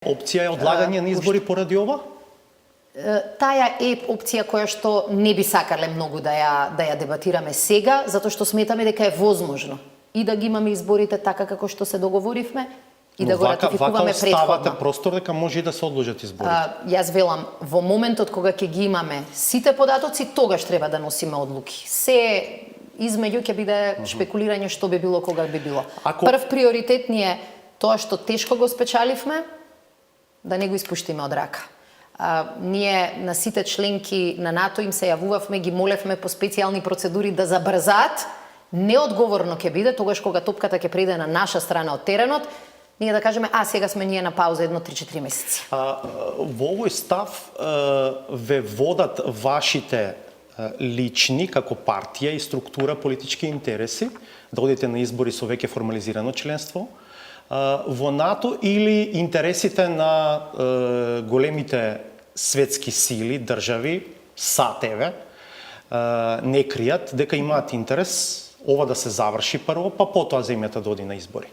Опција е одлагање на избори поради ова? Таа е опција која што не би сакале многу да ја дебатираме сега, затоа што сметаме дека е возможно и да ги имаме изборите така како што се договоривме и да го ратификуваме предходно. Вака оставате претходно. простор дека може и да се одложат изборите. Јас велам, во моментот кога ќе ги имаме сите податоци, тогаш треба да носиме одлуки. Се измеѓу ќе биде шпекулирање што би било кога би било. Прв приоритет ни е тоа што тешко го спечаливме, да не го испуштиме од рака. Ние на сите членки на НАТО им се јавувавме, ги молевме по специјални процедури да забрзаат. Неодговорно ќе биде тогаш кога топката ќе преде на наша страна од теренот, ние да кажеме, сега сме ние на пауза 1-3-4 месеци. Во овој став ве водат вашите лични, како партија и структура, политички интереси, да одите на избори со веќе формализирано членство во НАТО, или интересите на големите светски сили, држави, САД не кријат дека имаат интерес ова да се заврши прво, па потоа земјата да оди на избори?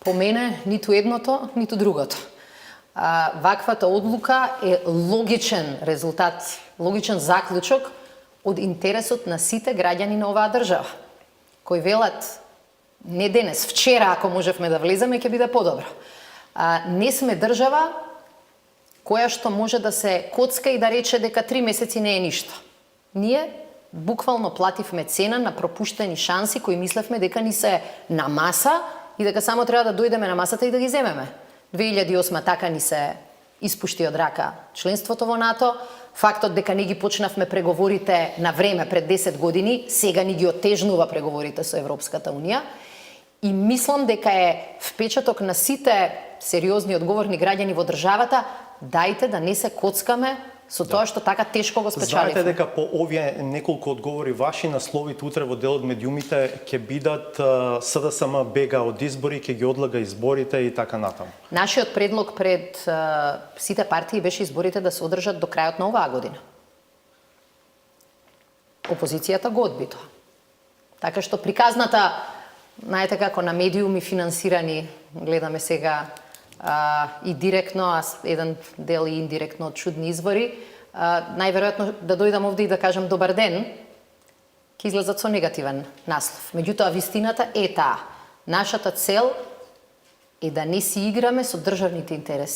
По мене, ниту едното, ниту другото. Ваквата одлука е логичен резултат, логичен заклучок од интересот на сите граѓани на оваа држава, кои велат не денес, вчера ако можевме да влеземе ќе биде подобро. Не сме држава која што може да се коцка и да рече дека 3 месеци не е ништо. Ние буквално плативме цена на пропуштени шанси кои мислевме дека ни се на маса и дека само треба да дојдеме на масата и да ги земеме. 2008 така ни се испушти од рака членството во НАТО, фактот дека не ги почнавме преговорите на време пред 10 години, сега ни ги отежнува преговорите со Европската Унија. И мислам дека е впечаток на сите сериозни и одговорни граѓани во државата, дајте да не се коцкаме со тоа што така тешко го спечаливме. Знаете дека по овие неколку одговори ваши насловите утре во делот медиумите ќе бидат СДСМ бега од избори, ќе ги одлага изборите и така натаму. Нашиот предлог пред сите партии беше изборите да се одржат до крајот на оваа година. Опозицијата го одби тоа. Така што приказната, знаете како на медиуми финансирани, гледаме сега и директно, а еден дел и индиректно од чудни избори, најверојатно да дојдам овде и да кажам добар ден, ќе излезат со негативен наслов. Меѓутоа, вистината е таа. Нашата цел е да не си играме со државните интереси.